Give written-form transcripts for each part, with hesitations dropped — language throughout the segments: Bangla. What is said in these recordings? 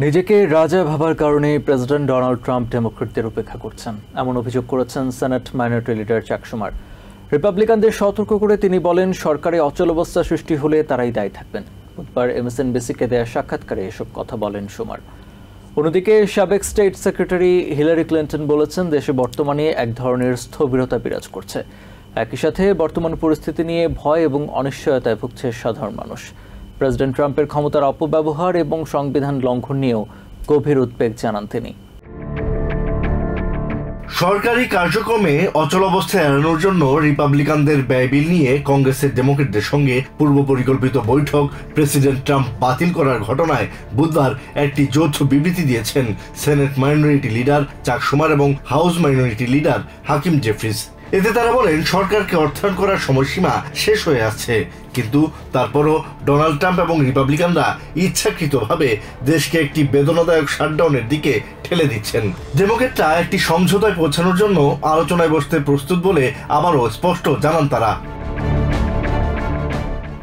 নিজেকে রাজা ভাবার কারণে প্রেসিডেন্ট ডোনাল্ড ট্রাম্প ডেমোক্রেটদের উপেক্ষা করছেন, এমন অভিযোগ করেছেন সেনেট মাইনরিটি লিডার চাক শুমার। রিপাবলিকানদের সতর্ক করে তিনি বলেন, সরকারে অচলাবস্থা সৃষ্টি হলে তারাই দায়ী থাকবেন। বুধবার এমএসএনবিসিকে দেয়া সাক্ষাৎকারে এসব কথা বলেন শুমার। অন্যদিকে সাবেক স্টেট সেক্রেটারি হিলারি ক্লিন্টন বলেছেন, দেশে বর্তমানে এক ধরনের স্থবিরতা বিরাজ করছে। একই সাথে বর্তমান পরিস্থিতি নিয়ে ভয় এবং অনিশ্চয়তায় ভুগছে সাধারণ মানুষ। প্রেসিডেন্ট ট্রাম্পের ক্ষমতার অপব্যবহার এবং সংবিধান লঙ্ঘন নিয়েও গভীর উদ্বেগ জানান তিনি। সরকারি কার্যক্রমে অচলাবস্থা এড়ানোর জন্য রিপাবলিকানদের ব্যয় বিল নিয়ে কংগ্রেসের ডেমোক্রেটদের সঙ্গে পূর্ব পরিকল্পিত বৈঠক প্রেসিডেন্ট ট্রাম্প বাতিল করার ঘটনায় বুধবার একটি যৌথ বিবৃতি দিয়েছেন সেনেট মাইনরিটি লিডার চাক শুমার এবং হাউস মাইনরিটি লিডার হাকিম জেফ্রিস। এতে তারা বলেন, সরকারকে অর্থায়ন করার সময়সীমা শেষ হয়ে আসছে, কিন্তু তারপরও ডোনাল্ড ট্রাম্প এবং রিপাবলিকানরা ইচ্ছাকৃতভাবে দেশকে একটি বেদনাদায়ক শাটডাউনের দিকে ঠেলে দিচ্ছেন। ডেমোক্রেটরা একটি সমঝোতায় পৌঁছানোর জন্য আলোচনায় বসতে প্রস্তুত বলে আবারও স্পষ্ট জানান তারা।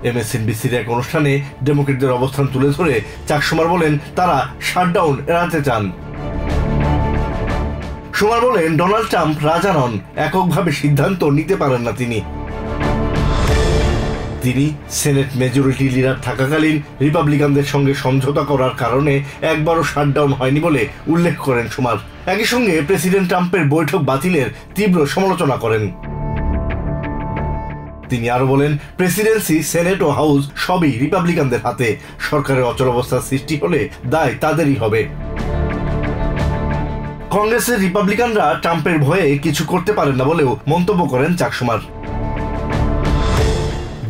এমএসএনবিসির এক অনুষ্ঠানে ডেমোক্রেটদের অবস্থান তুলে ধরে চাক শুমার বলেন, তারা শাটডাউন এড়াতে চান। শুমার বলেন, ডোনাল্ড ট্রাম্প রাজা নন, এককভাবে সিদ্ধান্ত নিতে পারেন না তিনি সেনেট মেজরিটি লিডার থাকাকালীন রিপাবলিকানদের সঙ্গে সমঝোতা করার কারণে একবারও শাটডাউন হয়নি বলে উল্লেখ করেন শুমার। একই সঙ্গে প্রেসিডেন্ট ট্রাম্পের বৈঠক বাতিলের তীব্র সমালোচনা করেন তিনি। আরো বলেন, প্রেসিডেন্সি, সেনেট ও হাউস সবই রিপাবলিকানদের হাতে। সরকারের অচলাবস্থার সৃষ্টি হলে দায় তাদেরই হবে। কংগ্রেসের রিপাবলিকানরা ট্রাম্পের ভয়ে কিছু করতে পারেন না বলেও মন্তব্য করেন চাক শুমার।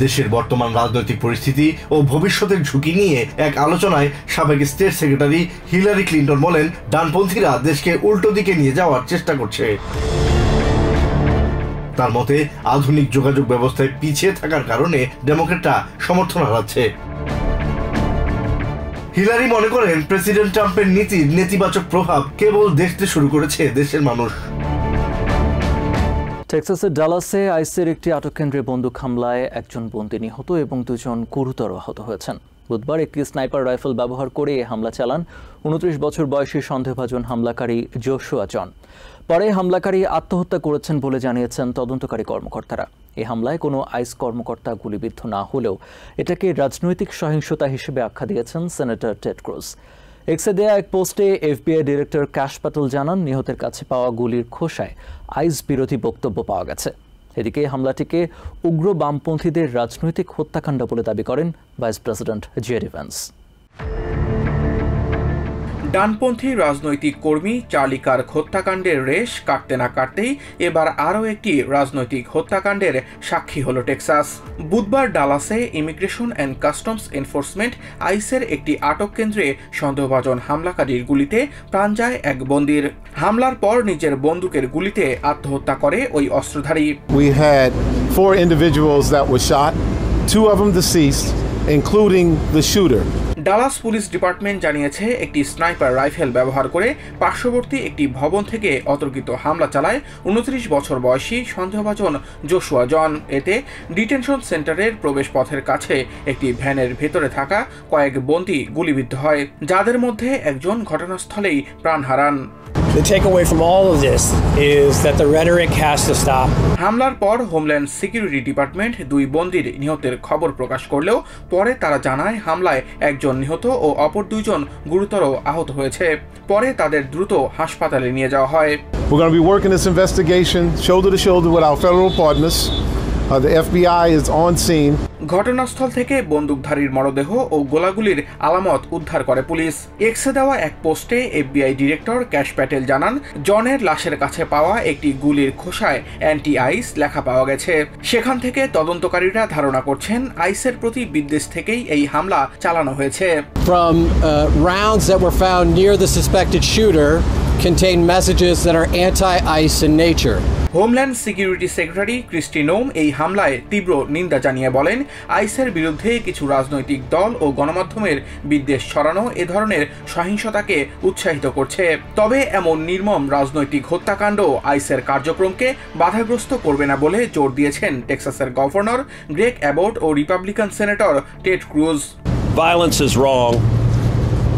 দেশের বর্তমান রাজনৈতিক পরিস্থিতি ও ভবিষ্যতের ঝুঁকি নিয়ে এক আলোচনায় সাবেক স্টেট সেক্রেটারি হিলারি ক্লিন্টন বলেন, ডানপন্থীরা দেশকে উল্টো দিকে নিয়ে যাওয়ার চেষ্টা করছে। তার মতে, আধুনিক যোগাযোগ ব্যবস্থায় পিছিয়ে থাকার কারণে ডেমোক্রেটরা সমর্থন হারাচ্ছে। হিলারি মনে করেন, প্রেসিডেন্ট ট্রাম্পের নীতির নেতিবাচক প্রভাব কেবল দেখতে শুরু করেছে দেশের মানুষ। টেক্সাসের ডালাসে আইসের একটি আটক কেন্দ্রে বন্দুক হামলায় একজন বন্দী নিহত এবং দুজন গুরুতর আহত হয়েছেন। বুধবার একটি স্নাইপার রাইফেল ব্যবহার করে হামলা চালান 29 বছর বয়সী সন্দেহভাজন হামলাকারী জোশুয়া জন। পরে হামলাকারী আত্মহত্যা করেছেন বলে জানিয়েছেন তদন্তকারী কর্মকর্তারা। এই হামলায় কোনো আইস কর্মকর্তা গুলিবিদ্ধ না হলেও এটাকে রাজনৈতিক সহিংসতা হিসেবে আখ্যা দিয়েছেন সেনেটর টেড ক্রুজ। এক্সে দেয়া এক পোস্টে এফবিআই ডিরেক্টর ক্যাশ প্যাটেল জানান, নিহতের কাছে পাওয়া গুলির খোসায় আইস বিরোধী বক্তব্য পাওয়া গেছে। এদিকে হামলাটিকে উগ্র বামপন্থীদের রাজনৈতিক হত্যাকাণ্ড বলে দাবি করেন ভাইস প্রেসিডেন্ট জেডি ভ্যান্স। ডানপন্থী রাজনৈতিক কর্মী চার্লি কার্ক হত্যাকাণ্ডের রেশ কাটতে না কাটতেই এবার আরও একটি রাজনৈতিক হত্যাকাণ্ডের সাক্ষী হল টেক্সাস। বুধবার ডালাসে ইমিগ্রেশন অ্যান্ড কাস্টমস এনফোর্সমেন্ট আইসের একটি আটক কেন্দ্রে সন্দেহভাজন হামলাকারীর গুলিতে প্রাণ যায় এক বন্দীর। হামলার পর নিজের বন্দুকের গুলিতে আত্মহত্যা করে ওই অস্ত্রধারী। We had 4 individuals that were shot, 2 of them deceased, including the shooter. Dallas police department জানিয়েছে, একটি স্নাইপার রাইফেল ব্যবহার করে পার্শ্ববর্তী একটি ভবন থেকে অতর্কিত হামলা চালায় 29 বছর বয়সী সন্দেহভাজন জোশুয়া জন। এতে ডিটেনশন সেন্টারের প্রবেশপথের কাছে একটি ভ্যানের ভেতরে থাকা কয়েক বন্দী গুলিবিদ্ধ হয়, যাদের মধ্যে একজন ঘটনাস্থলেই প্রাণ হারান। The takeaway from all of this is that the rhetoric has to stop. হামলার পর হোমল্যান্ড সিকিউরিটি ডিপার্টমেন্ট 2 বন্দীর নিহতের খবর প্রকাশ করলেও পরে তারা জানায়, হামলায় একজন নিহত ও অপর 2 জন গুরুতর আহত হয়েছে। পরে তাদের দ্রুত হাসপাতালে নিয়ে যাওয়া হয়। We're going to be working this investigation shoulder to shoulder with our federal partners. The FBI is on scene. ঘটনাস্থল থেকে বন্দুকধারীর মরদেহ ও গোলাগুলির আলামত উদ্ধার করে পুলিশ। এক্সে দেওয়া এক পোস্টে এফবিআই ডিরেক্টর ক্যাশ প্যাটেল জানান, জনের লাশের কাছে পাওয়া একটি গুলির খোসায় অ্যান্টি আইস লেখা পাওয়া গেছে। সেখান থেকে তদন্তকারীরা ধারণা করছেন, আইসের প্রতি বিদ্বেষ থেকেই এই হামলা চালানো হয়েছে। From rounds that were found near the suspected shooter contain messages that are anti-ICE in nature. Homeland security secretary Christie নোম এই হামলায় তীব্র নিন্দা জানিয়ে বলেন, আইসের বিরুদ্ধে কিছু রাজনৈতিক দল ও গণমাধ্যমের বিদ্বেষ ছড়ানো এ ধরনের সহিংসতাকে উৎসাহিত করছে। তবে এমন নির্মম রাজনৈতিক হত্যাকাণ্ড আইসের কার্যক্রমকে বাধাগ্রস্ত করবে না বলে জোর দিয়েছেন টেক্সাসের গভর্নর গ্রেগ অ্যাবট ও Republican senator Ted Cruz. Violence is wrong.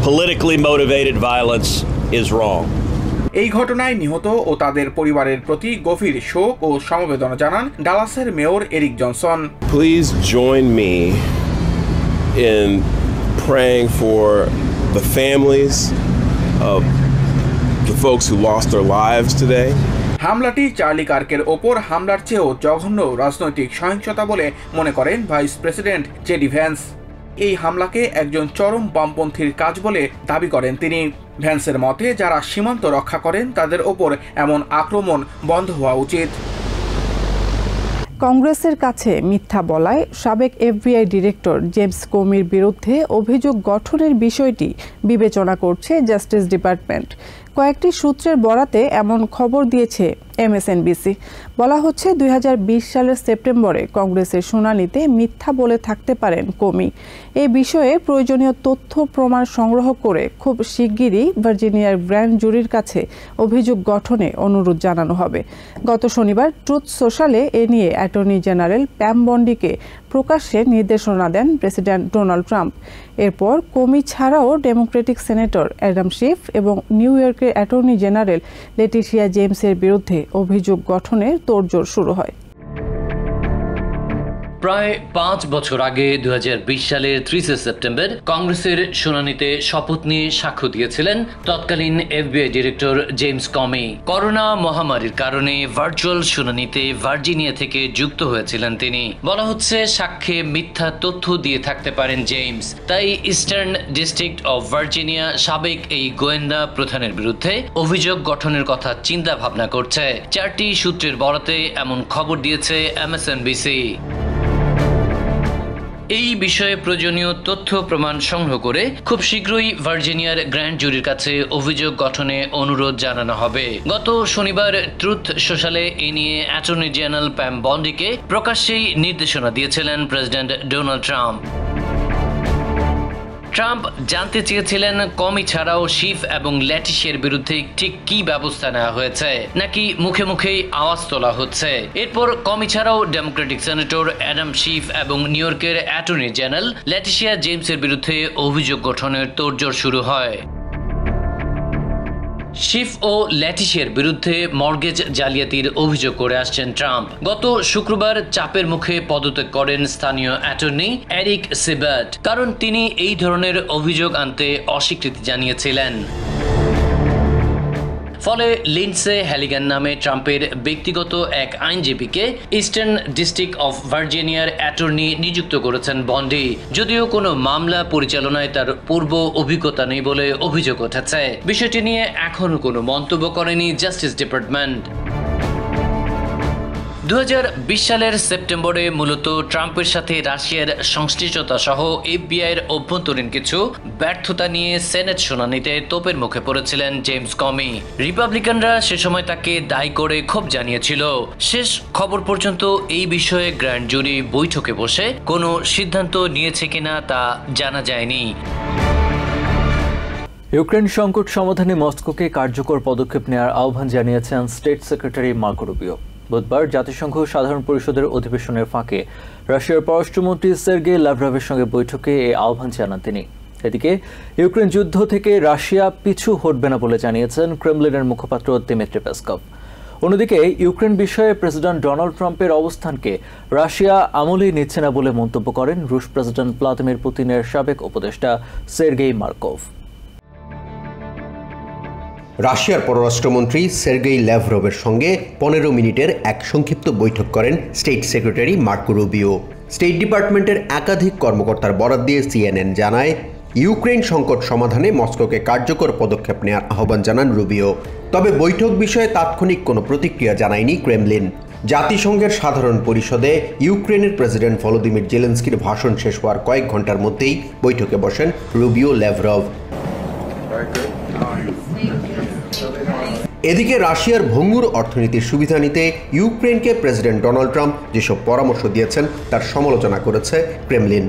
politically motivated violence is wrong. এই ঘটনায় নিহত ও তাদের পরিবারের প্রতি গভীর শোক ও সমবেদনা জানান ডালাসের mayor Eric Johnson. Please join me in praying for the families of the folks who lost their lives today. হামলাটি চার্লি কার্কের ওপর হামলার চেয়েও জঘন্য রাজনৈতিক সহিংসতা বলে মনে করেন ভাইস প্রেসিডেন্ট জেডি ভ্যান্স। এই হামলাকে একজন চরম বামপন্থীর কাজ বলে দাবি করেন তিনি। ভ্যান্সের মতে যারা সীমান্ত রক্ষা করেন তাদের ওপর এমন আক্রমণ বন্ধ হওয়া উচিত। কংগ্রেসের কাছে মিথ্যা বলায় সাবেক এফবিআই ডিরেক্টর জেমস কোমির বিরুদ্ধে অভিযোগ গঠনের বিষয়টি বিবেচনা করছে জাস্টিস ডিপার্টমেন্ট। কয়েকটি সূত্রের বরাতে এমন খবর দিয়েছে এমএসএনবিসি। বলা হচ্ছে 2020 সালের সেপ্টেম্বরে কংগ্রেসের শুনানিতে মিথ্যা বলে থাকতে পারেন কোমি। এই বিষয়ে প্রয়োজনীয় তথ্য প্রমাণ সংগ্রহ করে খুব শিগগিরই ভার্জিনিয়ার গ্র্যান্ড জুরির কাছে অভিযোগ গঠনে অনুরোধ জানানো হবে। গত শনিবার ট্রুথ সোশ্যালে এ নিয়ে অ্যাটর্নি জেনারেল প্যাম বন্ডিকে প্রকাশ্যে নির্দেশনা দেন প্রেসিডেন্ট ডোনাল্ড ট্রাম্প। এরপর কোমি ছাড়াও ডেমোক্রেটিক সেনেটর অ্যাডাম শিফ এবং নিউ ইয়র্কের অ্যাটর্নি জেনারেল লেটিশিয়া জেমসের বিরুদ্ধে অভিযোগ গঠনের তোড়জোড় শুরু হয়। প্রায় 5 বছর আগে 2020 সালের 30 সেপ্টেম্বর কংগ্রেসের শুনানিতে শপথ নিয়ে সাক্ষ্য দিয়েছিলেন তৎকালীন এফবিআই ডিরেক্টর জেমস কমি। করোনা মহামারীর কারণে ভার্চুয়াল শুনানিতে ভার্জিনিয়া থেকে যুক্ত হয়েছিলেন তিনি। বলা হচ্ছে সাক্ষ্যে মিথ্যা তথ্য দিয়ে থাকতে পারেন জেমস। তাই ইস্টার্ন ডিস্ট্রিক্ট অফ ভার্জিনিয়া সাবেক এই গোয়েন্দা প্রধানের বিরুদ্ধে অভিযোগ গঠনের কথা চিন্তা ভাবনা করছে। 4টি সূত্রের বরাতে এমন খবর দিয়েছে এমএসএনবিসি। এই বিষয়ে প্রয়োজনীয় তথ্য প্রমাণ সংগ্রহ করে খুব শীঘ্রই ভার্জিনিয়ার গ্র্যান্ড জুরির কাছে অভিযোগ গঠনে অনুরোধ জানানো হবে। গত শনিবার ট্রুথ সোশ্যালে এ নিয়ে অ্যাটর্নি জেনারেল প্যাম বন্ডিকে প্রকাশ্যেই নির্দেশনা দিয়েছিলেন প্রেসিডেন্ট ডোনাল্ড ট্রাম্প। ট্রাম্প জানতে চেয়েছিলেন কমি ছাড়াও শিফ এবং ল্যাটিশিয়ার বিরুদ্ধে ঠিক কি ব্যবস্থা নেওয়া হয়েছে, নাকি মুখে মুখেই আওয়াজ তোলা হচ্ছে। এরপর কমি ছাড়াও ডেমোক্রেটিক সেনেটর অ্যাডাম শিফ এবং নিউ ইয়র্কের অ্যাটর্নি জেনারেল ল্যাটিশিয়া জেমসের বিরুদ্ধে অভিযোগ গঠনের তোড়জোড় শুরু হয়। শিফ ও ল্যাটিশিয়ার বিরুদ্ধে মর্গেজ জালিয়াতির অভিযোগ করে আসছেন ট্রাম্প। গত শুক্রবার চাপের মুখে পদত্যাগ করেন স্থানীয় অ্যাটর্নি এরিক সিবার্ট, কারণ তিনি এই ধরনের অভিযোগ আনতে অস্বীকৃতি জানিয়েছিলেন। ফলে লিন্ডসে হ্যালিগান নামে ট্রাম্পের ব্যক্তিগত এক আইনজীবীকে ইস্টার্ন ডিস্ট্রিক্ট অফ ভার্জিনিয়ার অ্যাটর্নি নিযুক্ত করেছেন বন্ডি। যদিও কোনো মামলা পরিচালনায় তার পূর্ব অভিজ্ঞতা নেই বলে অভিযোগ উঠেছে। বিষয়টি নিয়ে এখনো কোনো মন্তব্য করেনি জাস্টিস ডিপার্টমেন্ট। 2020 সালের সেপ্টেম্বরে মূলত ট্রাম্পের সাথে রাশিয়ার সংশ্লিষ্টতা সহ এফবিআইয়ের অভ্যন্তরীণ কিছু ব্যর্থতা নিয়ে সেনেট শুনানিতে তোপের মুখে পড়েছিলেন জেমস কমি। রিপাবলিকানরা সে সময় তাকে দায়ী করে ক্ষোভ জানিয়েছিল। শেষ খবর পর্যন্ত এই বিষয়ে গ্র্যান্ড জুরি বৈঠকে বসে কোনো সিদ্ধান্ত নিয়েছে কিনা তা জানা যায়নি। ইউক্রেন সংকট সমাধানে মস্কোকে কার্যকর পদক্ষেপ নেওয়ার আহ্বান জানিয়েছেন স্টেট সেক্রেটারি মার্কো রুবিও। বুধবার জাতিসংঘ সাধারণ পরিষদের অধিবেশনের ফাঁকে রাশিয়ার পররাষ্ট্রমন্ত্রী সের্গেই ল্যাভরভের সঙ্গে বৈঠকে এই আহ্বান জানান তিনি। এদিকে ইউক্রেন যুদ্ধ থেকে রাশিয়া পিছু হটবে না বলে জানিয়েছেন ক্রেমলিনের মুখপাত্র দিমিত্রি পেসকভ। অন্যদিকে ইউক্রেন বিষয়ে প্রেসিডেন্ট ডোনাল্ড ট্রাম্পের অবস্থানকে রাশিয়া আমলেই নিচ্ছে না বলে মন্তব্য করেন রুশ প্রেসিডেন্ট ভ্লাদিমির পুতিনের সাবেক উপদেষ্টা সের্গেই মার্কভ। রাশিয়ার পররাষ্ট্রমন্ত্রী সের্গেই ল্যাভরভের সঙ্গে 15 মিনিটের এক সংক্ষিপ্ত বৈঠক করেন state secretary Marco Rubio. State ডিপার্টমেন্টের একাধিক কর্মকর্তার বরাত দিয়ে সিএনএন জানায়, ইউক্রেন সংকট সমাধানে মস্কোকে কার্যকর পদক্ষেপ নেওয়ার আহ্বান জানান রুবিও। তবে বৈঠক বিষয়ে তাৎক্ষণিক কোনো প্রতিক্রিয়া জানায়নি ক্রেমলিন। জাতিসংঘের সাধারণ পরিষদে ইউক্রেনের প্রেসিডেন্ট ভলোদিমির জেলেনস্কির ভাষণ শেষ হওয়ার কয়েক ঘন্টার মধ্যেই বৈঠকে বসেন রুবিও ল্যাভরভ। এদিকে রাশিয়ার ভঙ্গুর অর্থনীতির সুবিধা নিতে ইউক্রেনকে প্রেসিডেন্ট ডোনাল্ড ট্রাম্প যেসব পরামর্শ দিয়েছেন তার সমালোচনা করেছে ক্রেমলিন।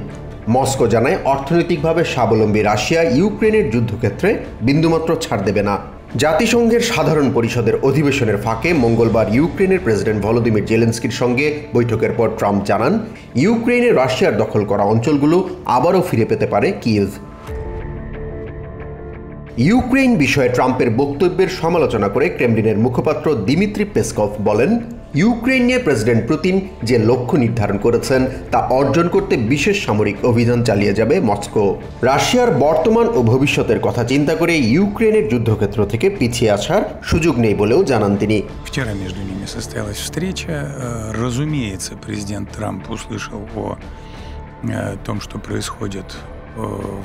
মস্কো জানায়, অর্থনৈতিকভাবে স্বাবলম্বী রাশিয়া ইউক্রেনের যুদ্ধক্ষেত্রে বিন্দুমাত্র ছাড় দেবে না। জাতিসংঘের সাধারণ পরিষদের অধিবেশনের ফাঁকে মঙ্গলবার ইউক্রেনের প্রেসিডেন্ট ভলোদিমির জেলেনস্কির সঙ্গে বৈঠকের পর ট্রাম্প জানান, ইউক্রেনে রাশিয়ার দখল করা অঞ্চলগুলো আবারও ফিরে পেতে পারে কিয়েভ। ইউক্রেন বিষয়ে ট্রাম্পের বক্তব্যের সমালোচনা করে ক্রেমলিনের মুখপাত্র দিমিত্রি পেসকভ বলেন, ইউক্রেন নিয়ে প্রেসিডেন্ট পুতিন যে লক্ষ্য নির্ধারণ করেছেন তা অর্জন করতে বিশেষ সামরিক অভিযান চালিয়ে যাবে মস্কো। রাশিয়ার বর্তমান ও ভবিষ্যতের কথা চিন্তা করে ইউক্রেনের যুদ্ধক্ষেত্র থেকে পিছিয়ে আসার সুযোগ নেই বলেও জানান তিনি। Вчера между ними состоялась встреча. Разумеется, президент Трамп услышал о том, что происходит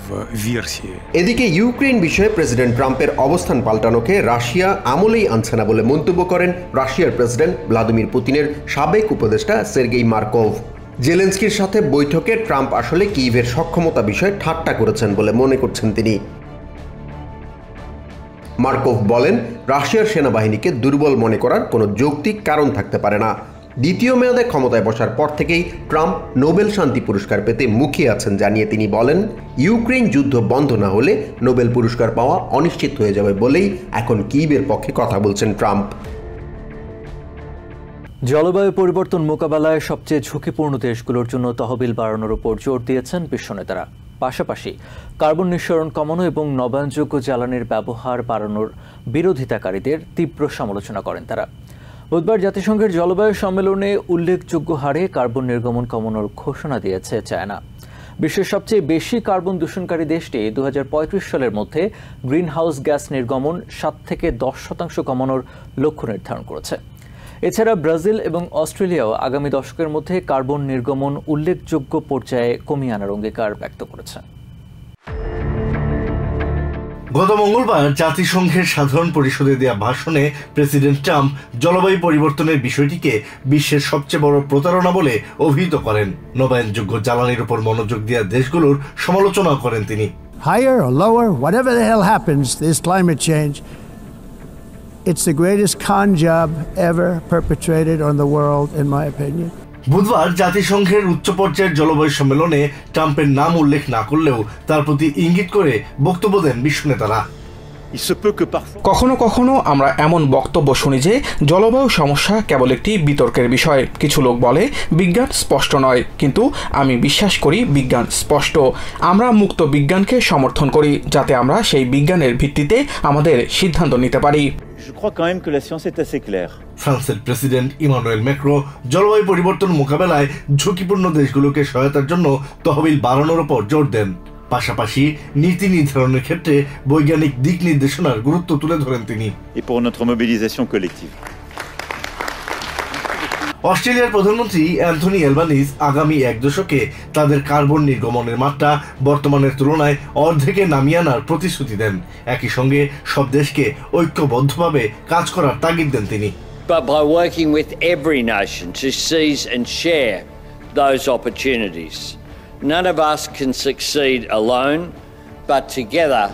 в версии. এদিকে ইউক্রেন বিষয়ে প্রেসিডেন্ট ট্রাম্পের অবস্থান পাল্টানোকে রাশিয়া আমলেই আনছে না বলে মন্তব্য করেন রাশিয়ার প্রেসিডেন্ট ভ্লাদিমির পুতিনের সাবেক উপদেষ্টা সের্গেই মার্কভ। জেলেনস্কির সাথে বৈঠকে ট্রাম্প আসলে কিয়েভের সক্ষমতা বিষয়ে ঠাট্টা করেছেন বলে মনে করছেন তিনি। মার্কভ বলেন, রাশিয়ার সেনাবাহিনীকে দুর্বল মনে করার কোনো যৌক্তিক কারণ থাকতে পারে না। দ্বিতীয় মেয়াদে ক্ষমতায় বসার পর থেকেই ট্রাম্প নোবেল শান্তি পুরস্কার পেতে মুখিয়ে আছেন জানিয়ে তিনি বলেন, ইউক্রেন যুদ্ধ বন্ধ না হলে নোবেল পুরস্কার পাওয়া অনিশ্চিত হয়ে যাবে বলেই এখন কিয়েভের পক্ষে কথা বলছেন ট্রাম্প। জলবায়ু পরিবর্তন মোকাবেলায় সবচেয়ে ঝুঁকিপূর্ণ দেশগুলোর জন্য তহবিল বাড়ানোর উপর জোর দিয়েছেন বিশ্ব নেতারা। পাশাপাশি কার্বন নিঃসরণ কমানো এবং নবায়নযোগ্য জ্বালানির ব্যবহার বাড়ানোর বিরোধিতাকারীদের তীব্র সমালোচনা করেন তারা। বুধবার জাতিসংঘের জলবায়ু সম্মেলনে উল্লেখযোগ্য হারে কার্বন নির্গমন কমানোর ঘোষণা দিয়েছে চায়না। বিশ্বের সবচেয়ে বেশি কার্বন দূষণকারী দেশটি 2035 সালের মধ্যে গ্রিনহাউস গ্যাস নির্গমন 7 থেকে 10% কমানোর লক্ষ্য নির্ধারণ করেছে। এছাড়া ব্রাজিল এবং অস্ট্রেলিয়াও আগামী দশকের মধ্যে কার্বন নির্গমন উল্লেখযোগ্য পর্যায়ে কমিয়ে আনার অঙ্গীকার ব্যক্ত করেছে। গত মঙ্গলবার জাতিসংঘের সাধারণ পরিষদে দেয়া ভাষণে প্রেসিডেন্ট ট্রাম্প জলবায়ু পরিবর্তনের বিষয়টিকে বিশ্বের সবচেয়ে বড় প্রতারণা বলে অভিহিত করেন। নবায়নযোগ্য জ্বালানির উপর মনোযোগ দেওয়া দেশগুলোর সমালোচনা করেন তিনি। Higher or lower, whatever the hell happens, this climate change, it's the greatest con job ever perpetrated on the world, in my opinion. বুধবার জাতিসংঘের উচ্চ পর্যায়ের জলবায়ু সম্মেলনে ট্রাম্পের নাম উল্লেখ না করলেও তার প্রতি ইঙ্গিত করে বক্তব্য দেন বিশ্ব নেতারা। কখনো কখনো আমরা এমন বক্তব্য শুনি যে জলবায়ু সমস্যা কেবল একটি বিতর্কের বিষয়। কিছু লোক বলে বিজ্ঞান স্পষ্ট নয়, কিন্তু আমি বিশ্বাস করি বিজ্ঞান স্পষ্ট। আমরা মুক্ত বিজ্ঞানকে সমর্থন করি, যাতে আমরা সেই বিজ্ঞানের ভিত্তিতে আমাদের সিদ্ধান্ত নিতে পারি। ফ্রান্সের প্রেসিডেন্ট ইমানুয়েল ম্যাক্রো জলবায়ু পরিবর্তন মোকাবেলায় ঝুঁকিপূর্ণ দেশগুলোকে সহায়তার জন্য তহবিল বাড়ানোর উপর জোর দেন। পাশাপাশি নীতি নির্ধারণের ক্ষেত্রে বৈজ্ঞানিক দিক নির্দেশনার গুরুত্ব তুলে ধরেন তিনি। অস্ট্রেলিয়ার প্রধানমন্ত্রী অ্যান্থনি অ্যালবানিজ আগামী এক দশকে তাদের কার্বন নির্গমনের মাত্রা বর্তমানের তুলনায় অর্ধেকে নামিয়ে আনার প্রতিশ্রুতি দেন। একই সঙ্গে সব দেশকে ঐক্যবদ্ধভাবে কাজ করার তাগিদ দেন তিনি। But by working with every nation to seize and share those opportunities, none of us can succeed alone, but together.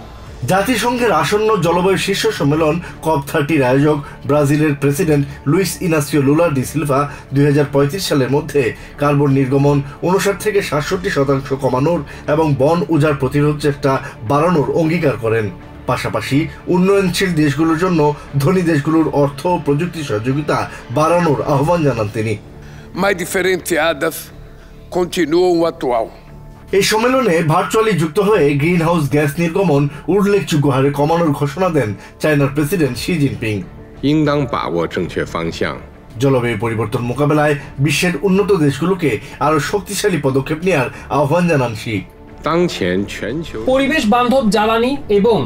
জাতিসংঘের আসন্ন জলবায়ু শীর্ষ সম্মেলন COP30 আয়োজক ব্রাজিলের president Luis Inacio Lula da Silva 2035 সালের মধ্যে কার্বন নির্গমন 59 থেকে 67% কমানোর এবং বন উজাড় প্রতিরোধ চেষ্টা বাড়ানোর অঙ্গীকার করেন। পাশাপাশি উন্নয়নশীল দেশগুলোর জন্য ধনী দেশগুলোর অর্থ ও প্রযুক্তি সহযোগিতা বাড়ানোর আহ্বান জানান তিনি। Mais diferenciadas continuam atual. এই সম্মেলনে ভার্চুয়ালি যুক্ত হয়ে গ্রিন হাউস গ্যাস নির্গমন উল্লেখযোগ্য হারে কমানোর ঘোষণা দেন চায়নার প্রেসিডেন্ট শি জিনপিং। জলবায়ু পরিবর্তন মোকাবেলায় বিশ্বের উন্নত দেশগুলোকে আরো শক্তিশালী পদক্ষেপ নেওয়ার আহ্বান জানান শি। পরিবেশ বান্ধব জ্বালানি এবং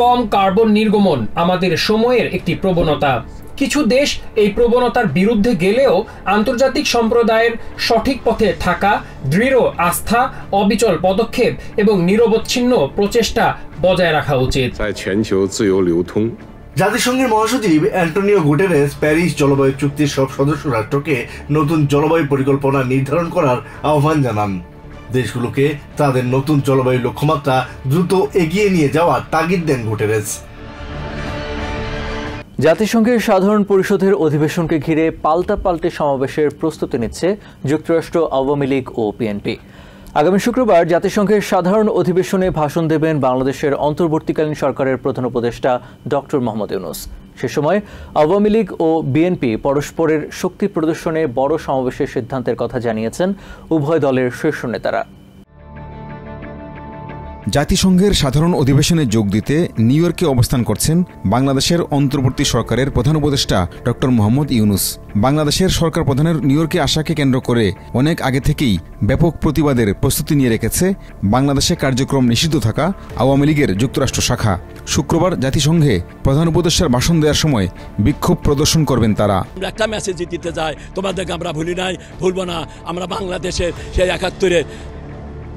কম কার্বন নির্গমন আমাদের সময়ের একটি প্রবণতা। কিছু দেশ এই প্রবণতার বিরুদ্ধে গেলেও আন্তর্জাতিক সম্প্রদায়ের সঠিক পথে থাকা, দৃঢ় আস্থা, অবিচল পদক্ষেপ এবং নিরবচ্ছিন্ন প্রচেষ্টা বজায় রাখা উচিত। জাতিসংঘের মহাসচিব অ্যান্টোনিও গুটেরেস প্যারিস জলবায়ু চুক্তির সব সদস্য রাষ্ট্রকে নতুন জলবায়ু পরিকল্পনা নির্ধারণ করার আহ্বান জানান। দেশগুলোকে তাদের নতুন জলবায়ু লক্ষ্যমাত্রা দ্রুত এগিয়ে নিয়ে যাওয়ার তাগিদ দেন গুটেরেস। জাতিসংঘের সাধারণ পরিষদের অধিবেশনকে ঘিরে পাল্টাপাল্টি সমাবেশের প্রস্তুতি নিচ্ছে যুক্তরাষ্ট্র আওয়ামী লীগ ও বিএনপি। আগামী শুক্রবার জাতিসংঘের সাধারণ অধিবেশনে ভাষণ দেবেন বাংলাদেশের অন্তর্বর্তীকালীন সরকারের প্রধান উপদেষ্টা ডক্টর মোহাম্মদ ইউনূস। সে সময় আওয়ামী লীগ ও বিএনপি পরস্পরের শক্তি প্রদর্শনে বড় সমাবেশের সিদ্ধান্তের কথা জানিয়েছেন উভয় দলের শীর্ষ নেতারা। জাতিসংঘের সাধারণ অধিবেশনে যোগ দিতে নিউ ইয়র্কে অবস্থান করছেন বাংলাদেশের অন্তর্বর্তী সরকারের প্রধান উপদেষ্টা ডক্টর মোহাম্মদ ইউনূস। বাংলাদেশের সরকার প্রধানের নিউ ইয়র্কে আসাকে কেন্দ্র করে অনেক আগে থেকেই ব্যাপক প্রতিবাদের প্রস্তুতি নিয়ে রেখেছে বাংলাদেশে কার্যক্রম নিষিদ্ধ থাকা আওয়ামী লীগের যুক্তরাষ্ট্র শাখা। শুক্রবার জাতিসংঘে প্রধান উপদেষ্টার ভাষণ দেওয়ার সময় বিক্ষোভ প্রদর্শন করবেন তারা। একটা মেসেজ দিতে চাই, তোমাদেরকে আমরা ভুলি নাই, ভুলবো না। আমরা বাংলাদেশের সেই ৭১-এর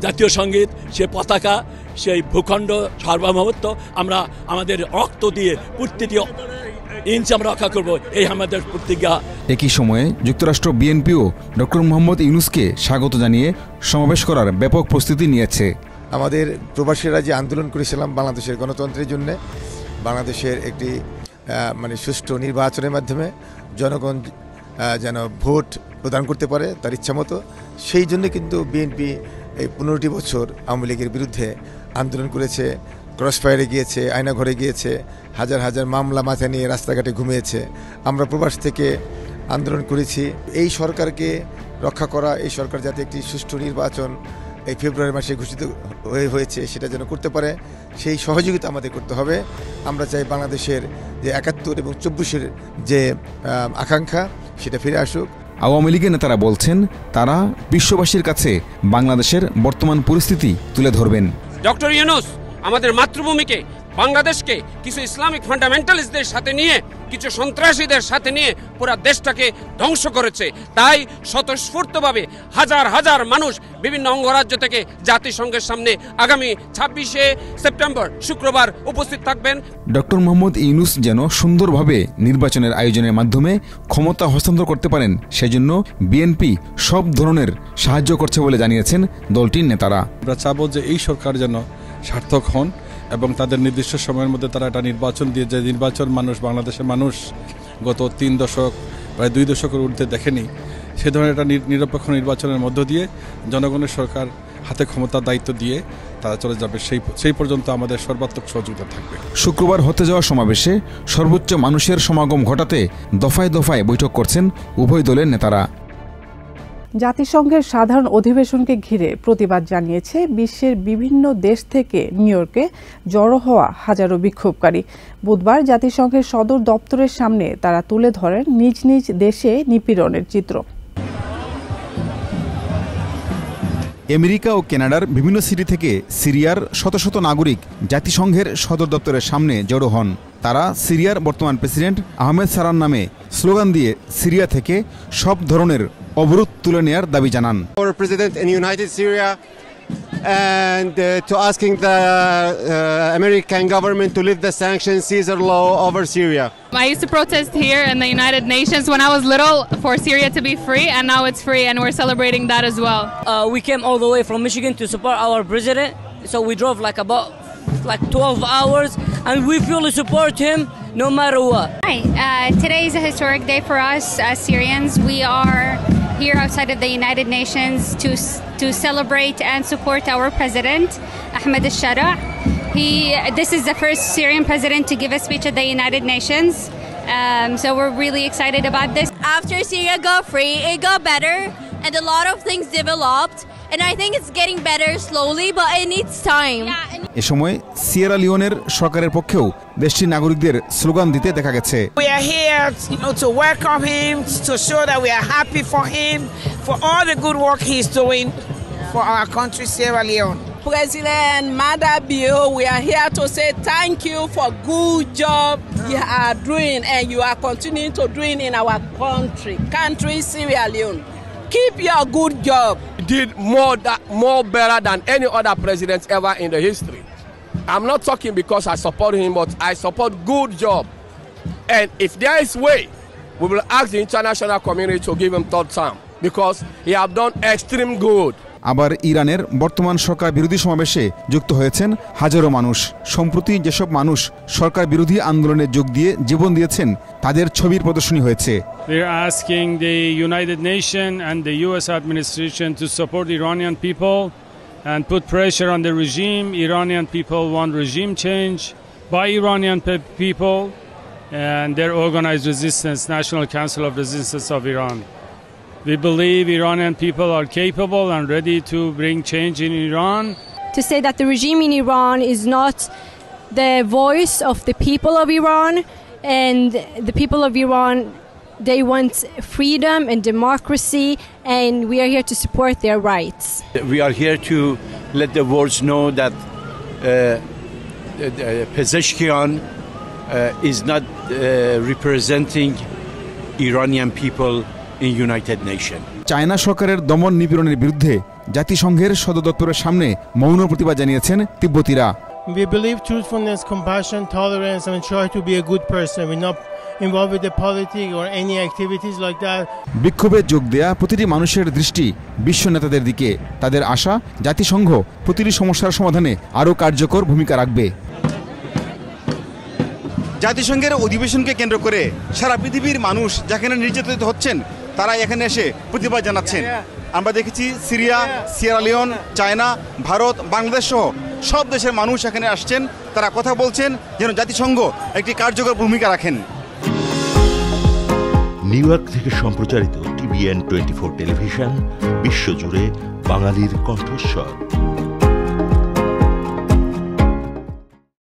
জাতীয় সঙ্গীত, সে পতাকা, সেই ভূখণ্ড সার্বভৌমত্ব আমরা আমাদের রক্ত দিয়ে প্রতিটি ইঞ্চ আমরা রক্ষা করব, এই আমাদের প্রতিজ্ঞা। একই সময়ে যুক্তরাষ্ট্র বিএনপিও ডক্টর মোহাম্মদ ইউনূসকে স্বাগত জানিয়ে সমাবেশ করার ব্যাপক প্রস্তুতি নিয়েছে। আমাদের প্রবাসীরা যে আন্দোলন করেছিলাম বাংলাদেশের গণতন্ত্রের জন্য, বাংলাদেশের একটি সুষ্ঠু নির্বাচনের মাধ্যমে জনগণ যেন ভোট প্রদান করতে পারে তার ইচ্ছামতো, সেই জন্য কিন্তু বিএনপি এই ১৫টি বছর আওয়ামী লীগের বিরুদ্ধে আন্দোলন করেছে, ক্রসফায়ারে গিয়েছে, আয়নাঘরে গিয়েছে, হাজার হাজার মামলা মাথায় নিয়ে রাস্তাঘাটে ঘুমিয়েছে। আমরা প্রবাস থেকে আন্দোলন করেছি এই সরকারকে রক্ষা করা, এই সরকার যাতে একটি সুষ্ঠু নির্বাচন এই ফেব্রুয়ারি মাসে ঘোষিত হয়েছে সেটা যেন করতে পারে, সেই সহযোগিতা আমাদের করতে হবে। আমরা চাই বাংলাদেশের যে ৭১ এবং ২৪-এর যে আকাঙ্ক্ষা সেটা ফিরে আসুক। আওয়ামী লীগের নেতারা বলছেন তারা বিশ্ববাসীর কাছে বাংলাদেশের বর্তমান পরিস্থিতি তুলে ধরবেন। ডক্টর ইউনূস আমাদের মাতৃভূমিকে, বাংলাদেশকে কিছু ইসলামিক ফান্ডামেন্টালিস্টদের সাথে নিয়ে, কিছু সন্ত্রাসীদের সাথে নিয়ে পুরো দেশটাকে ধ্বংস করেছে। তাই স্বতঃস্ফূর্তভাবে হাজার হাজার মানুষ বিভিন্ন অঙ্গরাজ্য থেকে জাতিসংঘের সামনে আগামী ২৬শে সেপ্টেম্বর শুক্রবার উপস্থিত থাকবেন। ডক্টর মোহাম্মদ ইউনূস যেন সুন্দরভাবে নির্বাচনের আয়োজনের মাধ্যমে ক্ষমতা হস্তান্তর করতে পারেন, সেজন্য বিএনপি সব ধরনের সাহায্য করছে বলে জানিয়েছেন দলটির নেতারা। আমরা চাবো যে এই সরকার যেন সার্থক হন এবং তাদের নির্দিষ্ট সময়ের মধ্যে তারা একটা নির্বাচন দিয়ে, যে নির্বাচন বাংলাদেশের মানুষ গত ৩ দশক প্রায় ২ দশকের ঊর্ধ্বে দেখেনি, সে ধরনের একটা নিরপেক্ষ নির্বাচনের মধ্য দিয়ে জনগণের সরকার হাতে ক্ষমতার দায়িত্ব দিয়ে তারা চলে যাবে, সেই পর্যন্ত আমাদের সর্বাত্মক সহযোগিতা থাকবে। শুক্রবার হতে যাওয়া সমাবেশে সর্বোচ্চ মানুষের সমাগম ঘটাতে দফায় দফায় বৈঠক করছেন উভয় দলের নেতারা। জাতিসংঘের সাধারণ অধিবেশনকে ঘিরে প্রতিবাদ জানিয়েছে বিশ্বের বিভিন্ন দেশ থেকে নিউ ইয়র্কে জড়ো হওয়া হাজারো বিক্ষোভকারী। বুধবার জাতিসংঘের সদর দপ্তরের সামনে তারা তুলে ধরেন নিজ নিজ দেশে নিপীড়নের চিত্র। আমেরিকা ও কানাডার বিভিন্ন সিটি থেকে সিরিয়ার শত শত নাগরিক জাতিসংঘের সদর দপ্তরের সামনে জড়ো হন। তারা সিরিয়ার বর্তমান প্রেসিডেন্ট আহমেদ সারার নামে স্লোগান দিয়ে সিরিয়া থেকে সব ধরনের অবরোধ তুলে নেয়ার দাবি জানান। President in United Syria and to asking the American government to lift the sanctions Caesar law over Syria. I used to protest here in the United Nations when I was little for Syria to be free, and now it's free and we're celebrating that as well. We came all the way from Michigan to support our president, so we drove like 12 hours and we fully support him no matter what. Hi, today is a historic day for us as Syrians. We are here outside of the United Nations to celebrate and support our president, Ahmed al-Shara. This is the first Syrian president to give a speech at the United Nations. So we're really excited about this. After Syria got free, it got better and a lot of things developed. And I think it's getting better slowly, but it needs time. এ সময় সিয়েরা লিওনের সরকারের পক্ষেও দেশটির নাগরিকদের স্লোগান দিতে দেখা গেছে। We are here, to welcome him, to show that we are happy for him, for all the good work he's doing for our country, Sierra Leone. President Maada Bio, we are here to say thank you for good job you are doing and you are continuing to doing in our country, Sierra Leone. Keep your good job. Did more better than any other president ever in the history. I'm not talking because I support him, but I support good job. And if there is way, we will ask the international community to give him third term because he have done extreme good. আবার ইরানের বর্তমান সরকার বিরোধী সমাবেশে যুক্ত হয়েছেন হাজারো মানুষ। সম্প্রতি যেসব মানুষ সরকার বিরোধী আন্দোলনে যোগ দিয়ে জীবন দিয়েছেন তাদের ছবির প্রদর্শনী হয়েছে। We are asking the United Nations and the US administration to support Iranian people and put pressure on the regime. Iranian people want regime change by Iranian people and their organized resistance, National Council of Resistance of Iran. We believe Iranian people are capable and ready to bring change in Iran. to say that the regime in Iran is not the voice of the people of Iran, and the people of Iran, they want freedom and democracy, and we are here to support their rights. We are here to let the world know that Pezeshkian is not representing Iranian people in United Nations. China সরকারের দমন নিপীড়নের বিরুদ্ধে জাতিসংঘের সদর দপ্তরের সামনে মৌন প্রতিবাদ জানিয়েছেন তিব্বতীরা। We believe truthfulness, compassion, tolerance, and try to be a good person. We're not involved with the politics or any activities like that. বিক্ষোভে যোগ দেয়া প্রতিটি মানুষের দৃষ্টি বিশ্ব নেতাদের দিকে। তাদের আশা জাতিসংঘ প্রতিটি সমস্যার সমাধানে আরও কার্যকর ভূমিকা রাখবে। জাতিসংঘের অধিবেশনকে কেন্দ্র করে সারা পৃথিবীর মানুষ যেখানে নির্যাতিত হচ্ছেন তারা এখানে এসে প্রতিবাদ জানাচ্ছেন। আমরা দেখেছি Syria, Sierra Leone, China, Bharat, Bangladesh সহ সব দেশের মানুষ এখানে আসছেন, তারা কথা বলছেন যেন জাতিসংঘ একটি কার্যকর ভূমিকা রাখেন। নিউ ইয়র্ক থেকে সম্প্রচারিত TVN 24 টেলিভিশন বিশ্বজুড়ে বাঙালির কণ্ঠস্বর।